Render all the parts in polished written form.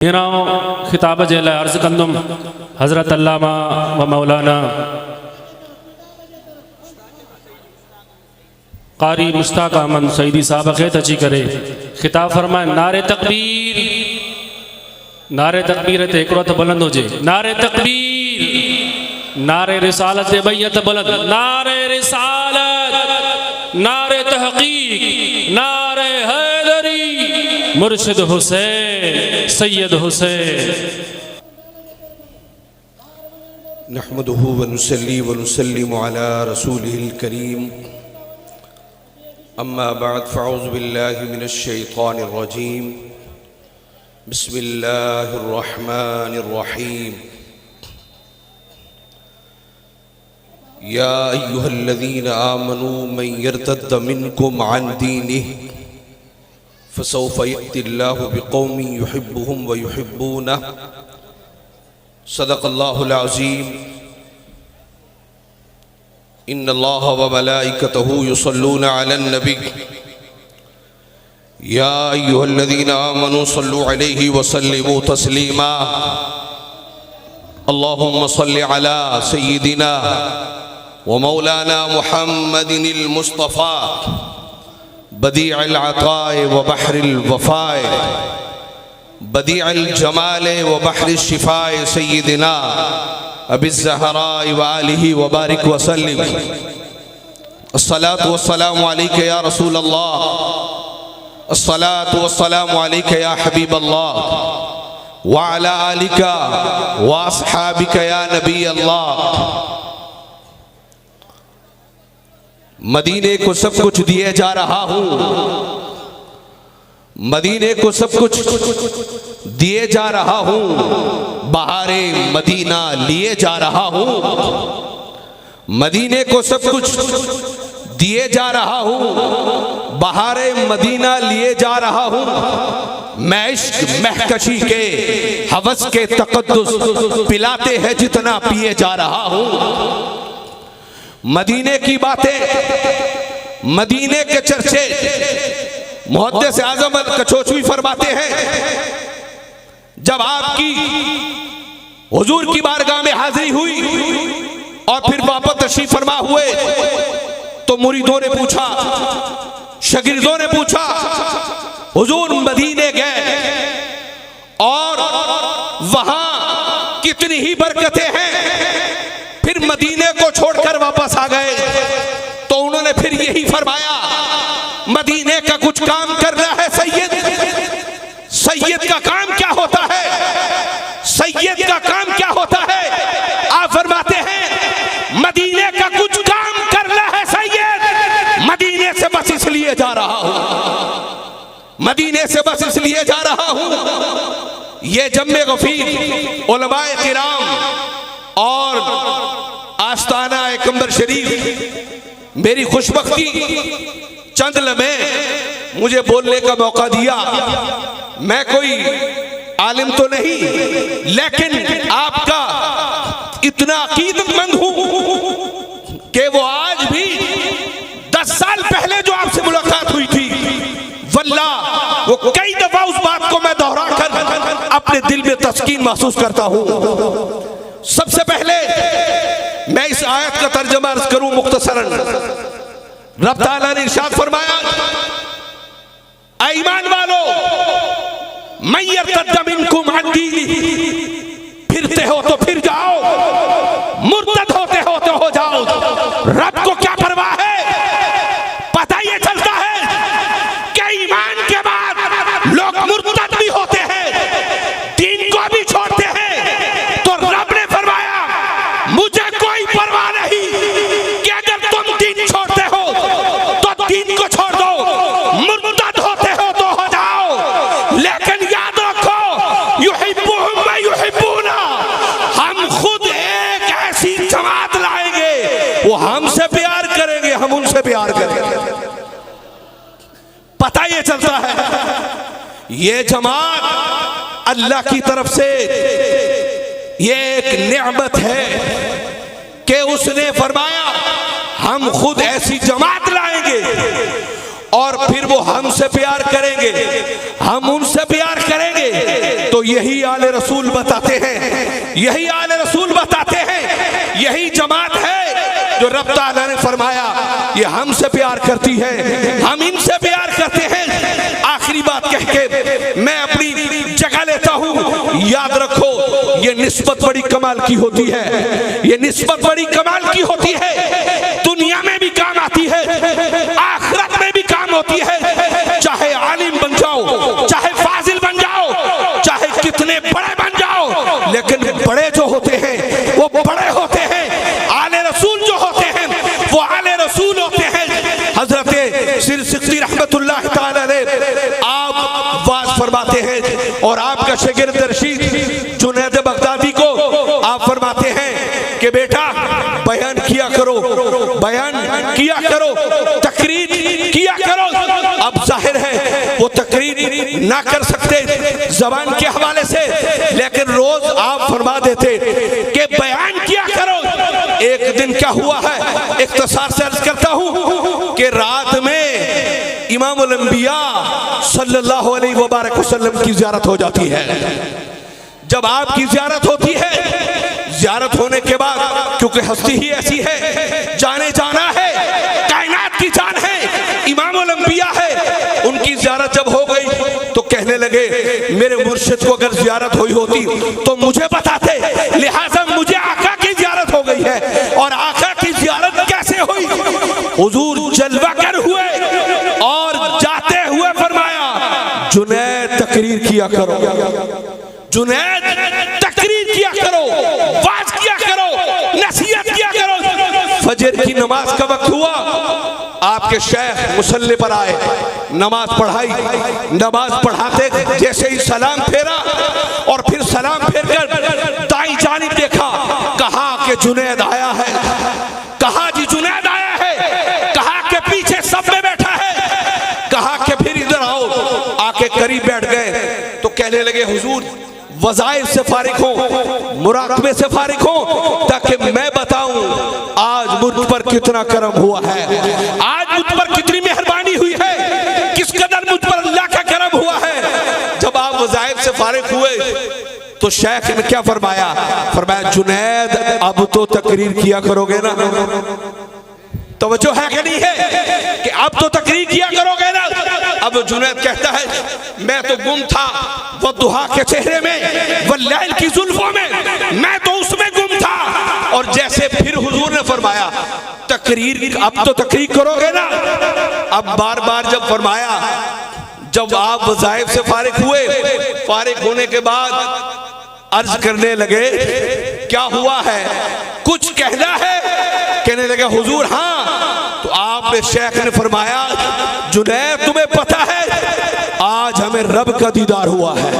खिताब जे लाइ अर्ज़ कंदुमि हज़रत अल्लामा व मौलाना क़ारी मुश्ताक़ अहमद सईदी साहब खे अची करे खिताब फरमाए नारे तकबीर ते हिकिड़ो त बुलंद हुजे, नारे तकबीर, नारे रिसालत ते ॿई हथ बुलंद, नारे रिसालत, नारे तहक़ीक़, नारे हैदरी, मुर्शिद हुसैन, सैयद हुसैन। नहमदुहु व नुसल्ली व नुसल्लिमु अला रसूलिहिल करीम, अम्मा बाद फ़अऊज़ु बिल्लाहि मिनश शैतानिर रजीम, बिस्मिल्लाहिर रहमानिर रहीम। या अय्युहल्लज़ीना आमनू मन यर्तद्द मिनकुम अन दीनिहि फसौफ यअतिल्लाहु बिक़ौमिन युहिब्बुहुम व युहिब्बूनहु। सदक़ल्लाहुल अज़ीम। इन्नल्लाह व मलाइकतहु युसल्लूना अलन नबी या अय्युहल्लज़ीना आमनू सल्लु अलैहि व सल्लिमू तस्लीमा। अल्लाहुम्मा सल्लि अला सय्यिदिना व मौलाना मुहम्मदिनिल मुस्तफ़ा बदीअल अताए व बहरिल वफ़ाए बदीअल जमाले व बहरिश शिफ़ाए सय्यिदिना अबिज़ ज़हराए व आलिहि व बारिक व सल्लिम। अस्सलातु वस्सलामु अलैका या रसूल अल्लाह, अस्सलातु वस्सलामु अलैका या हबीब अल्लाह व अला आलिका व अस्हाबिका या नबी अल्लाह। मदीने को सब कुछ दिए जा रहा हूँ, मदीने को सब कुछ दिए जा रहा हूँ, बहारे मदीना लिए जा रहा हूँ। मदीने को सब कुछ दिए जा रहा हूँ, बहारे मदीना लिए जा रहा हूँ। मैं इश्क महकशी के हवस के तक़द्दुस पिलाते हैं जितना पिए जा रहा हूँ। मदीने की बातें, मदीने के चर्चे मुहद्दिस आज़म अल-कचौचवी फरमाते हैं, जब आपकी हुजूर की बारगाह में हाजिरी हुई और फिर वापस तशरीफ फरमा हुए तो मुरीदों ने पूछा, शागिर्दों ने पूछा, हुजूर मदीने गए और वहां कितनी ही बरकतें हैं, फिर मदीने को छोड़कर वापस आ गए। तो उन्होंने फिर यही फरमाया, मदीने का कुछ काम करना है सैयद। सैयद का काम क्या होता है? सैयद का काम क्या होता है? आप फरमाते हैं मदीने का कुछ काम करना है सैयद। मदीने से बस इसलिए जा रहा हूं, मदीने से बस इसलिए जा रहा हूं। ये जम्मे गफीर उलमाए किराम और आस्ताना एकंबर शरीफ मेरी खुशबख्ती चंद लम्हे मुझे बोलने का मौका दिया। मैं कोई आलिम तो नहीं, लेकिन आपका इतना अकीदतमंद हूं कि वो आज भी 10 साल पहले जो आपसे मुलाकात हुई थी, वल्लाह वो कई दफा उस बात को मैं दोहरा कर अपने दिल में तस्कीन महसूस करता हूं। सबसे पहले मैं इस आयत का तर्जुमा अर्ज करूं मुख्तसरन। रब ताला ने इरशाद फरमाया, ऐ ईमान वालो, मन यर्तद्द मिनकुम अन दीनिही, फिरते हो तो फिर जाओ, मुर्तद होते हो तो हो जाओ। रब को क्या परवाह है? पता ये चलता है कि ईमान के बाद लोग मुर्तद भी होते हैं, दीन को भी छोड़ते हैं। तो रब ने फरमाया मुझे कोई परवाह नहीं कि अगर तुम दीन छोड़ते हो तो दीन को छोड़ दो, मुर्तद होते हो तो हो जाओ। लेकिन याद रखो, युहिब्बुहुम व युहिब्बूना, हम खुद एक ऐसी जमात लाएंगे, वो हमसे प्यार करेंगे, हम उनसे प्यार करेंगे। पता ये चलता है ये जमात अल्लाह की तरफ से ये एक नेमत है कि उसने फरमाया हम खुद ऐसी जमात लाएंगे और फिर वो हमसे प्यार करेंगे, हम उनसे प्यार करेंगे। तो यही आले रसूल बताते हैं, यही आले रसूल बताते हैं, यही जमात है जो रब ताला ने फरमाया ये हमसे प्यार करती है, हम इनसे प्यार करते हैं। आखिरी बात कह के मैं अपनी जगह लेता हूं। याद रखो ये निस्बत बड़ी कमाल की होती है, ये निस्बत बड़ी कमाल की होती है। दुनिया में भी काम आती है, आखिरत में भी काम होती है। चाहे आलिम बन जाओ, चाहे फाजिल बन जाओ, चाहे कितने बड़े बन जाओ, लेकिन बड़े जो होते हैं वो बड़े होते हैं। आले रसूल जो होते हैं वो आले रसूल होते हैं। हजरत सिर सिक्ती रहमतुल्लाह ताला अलैह आप वाज फरमाते हैं और आपका शागिर्द रशीद जुनैद बगदादी को आप फरमाते हैं कि बेटा बयान किया करो, बयान किया करो, तकरीर किया करो। अब जाहिर है वो तकरीर ना कर सकते जबान के हवाले से, लेकिन रोज आप फरमा देते कि बयान किया करो। एक दिन क्या हुआ है, इख्तिसार से अर्ज करता हूं कि रात में इमामुल अंबिया सल्लल्लाहु अलैहि वबारक वसल्लम की ज़ियारत हो जाती है। जब आपकी ज़ियारत होती है, ज़ियारत होने के बाद क्योंकि हस्ती ही ऐसी है, जाने जाना है, कायनात की जान है, इमामुल अंबिया है, उनकी ज़ियारत जब हो गई तो कहने लगे मेरे मुर्शिद को अगर ज़ियारत हुई होती तो मुझे बताते, लिहाजा मुझे आका की ज़ियारत हो गई है। और आका की ज़ियारत कैसे हुई? हुजूर जलवा कर हुए और जाते हुए फरमाया जुनैद तकरीर किया करो, जुनैद तकरीर किया करो, वाज किया करो, नसीहत किया करो। फजर की नमाज का वक्त हुआ, आपके शेख मुसल्ले पर आए, नमाज पढ़ाई, नमाज पढ़ाते जैसे ही सलाम फेरा और फिर सलाम फेर कर दाई जानिब देखा, कहा कि जुनैद आया है, कहा जी जुनैद आया है, कहा के पीछे सब में बैठा है, कहा कि फिर इधर आओ, आके करीब बैठ गए तो कहने लगे हुजूर वज़ाइफ से फारिग हो, मुराकबे से फारिग हो, ताकि मैं बताऊं आज मुझ पर कितना करम हुआ है, आज मुझ पर कितनी मेहरबानी हुई है, किस कदर मुझ पर अल्लाह का करम हुआ है। जब आप वज़ाइफ से फारिग हुए तो शेख ने क्या फरमाया? फरमाया जुनैद अब तो तकरीर किया करोगे ना? तवज्जो है कि नहीं है कि अब तो तकरीर किया करोगे ना? अब जुनैद कहता है मैं तो गुम था वो दुहा के चेहरे में, वो लैल की जुल्फों में, मैं तो उसमें गुम था। और जैसे फिर हुजूर ने फरमाया तकरीर, अब तो तकरीर करोगे ना? अब बार बार जब फरमाया, जब आप वज़ाइफ से फारिग हुए, फारिग होने के बाद अर्ज करने लगे क्या हुआ है, कुछ कहना है? कहने लगे हुजूर हाँ। तो आप शेख ने फरमाया जुनैद तुम्हें पता है आज हमें रब का दीदार हुआ है,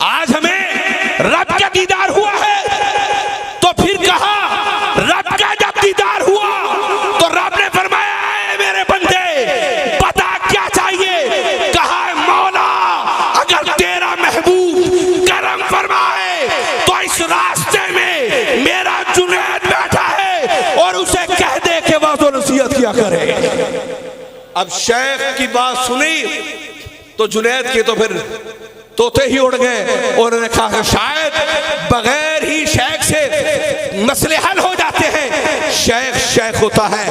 आज हमें रब का दीदार हुआ है। तो फिर कहा रब का जब दीदार हुआ तो रब ने फरमाया मेरे बंदे बता क्या चाहिए? कहा मौला अगर तेरा महबूब करम फरमाए तो इस रास्ते में मेरा जुनैद बैठा है और उसे कह दे के वाज़ो नसीहत किया करे। अब शेख की बात सुनी तो जुनैद के तो फिर तोते ही उड़ गए और उन्होंने कहा शायद बगैर ही शेख से मसले हल हो जाते हैं। शेख शेख होता है,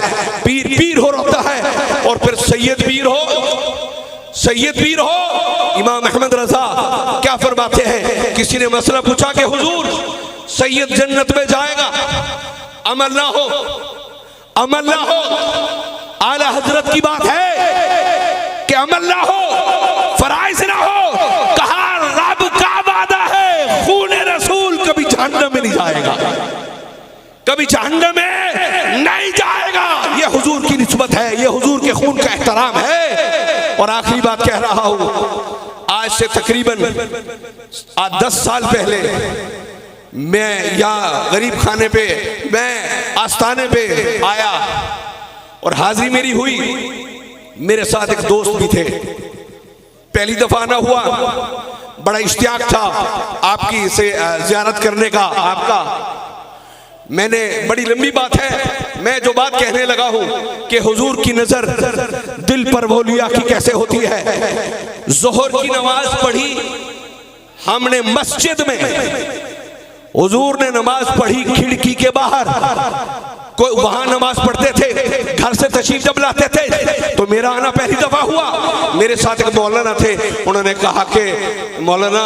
पीर पीर हो होता है, और फिर सैयद पीर हो, सैयद पीर हो। इमाम अहमद रजा क्या फरमाते हैं, किसी ने मसला पूछा कि हुजूर सैयद जन्नत में जाएगा, अमल ना हो, अमल ना हो, आला हजरत की बात है कि अमल ना हो, फराइज ना हो। कहा रब का वादा है खून रसूल कभी जहन्नम में नहीं जाएगा, कभी जहन्नम में नहीं जाएगा। ये हुजूर की निस्बत है, ये हुजूर के खून का एहतराम है। और आखिरी बात कह रहा हूं, आज से तकरीबन 10 साल पहले मैं यहाँ गरीब खाने पे, मैं आस्ताने पे आया और हाजिरी मेरी हुई। मेरे साथ एक दोस्त भी थे, पहली दफा आना हुआ, बड़ा इश्तियाक था आपकी से ज़ियारत करने का आपका। मैंने, बड़ी लंबी बात है, मैं जो बात कहने लगा हूं कि हुजूर की नजर दिल पर वो लिया कि कैसे होती है। जोहर की नमाज पढ़ी हमने मस्जिद में, हुजूर ने नमाज पढ़ी खिड़की के बाहर, कोई वहां नमाज पढ़ते थे, घर से तशरीफ जब लाते थे तो मेरा आना पहली दफा हुआ। मेरे साथ एक मौलाना थे, उन्होंने कहा कि मौलाना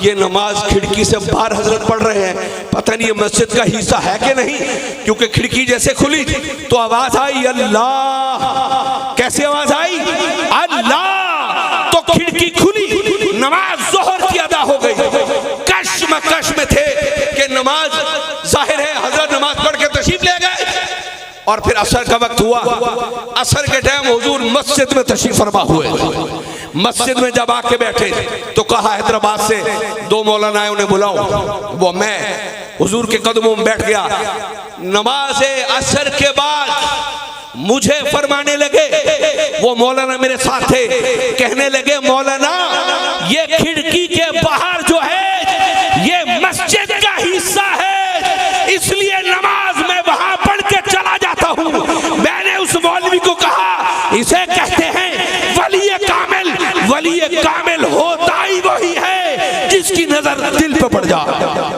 ये नमाज खिड़की से बाहर हजरत पढ़ रहे हैं, पता नहीं ये मस्जिद का हिस्सा है कि नहीं, क्योंकि खिड़की जैसे खुली तो आवाज आई अल्लाह। कैसे आवाज आई? अल्लाह। तो खिड़की खुली, नमाज जोहर की अदा हो गई। कश्मकश में थे कि नमाज, जाहिर है हजरत नमाज पढ़ के तशरीफ ले गए और फिर असर का वक्त हुआ। असर के टाइम हुजूर मस्जिद में तशरीफ फरमा हुए। मस्जिद में जब आके बैठे तो कहा हैदराबाद से 2 मौलाना आए, उन्हें बुलाओ। वो मैं हुजूर के कदमों में बैठ गया। नमाज असर के बाद मुझे फरमाने लगे, वो मौलाना मेरे साथ थे, कहने लगे मौलाना ये खिड़की के बाहर जो है ये मस्जिद का हिस्सा है, इसलिए नमाज मैं वहां पढ़ के चला जाता हूं। मैंने उस मौलवी को कहा इसे कहते हैं वली कामिल। वली कामिल होता ही वही है जिसकी नजर दिल पे पड़ जाए।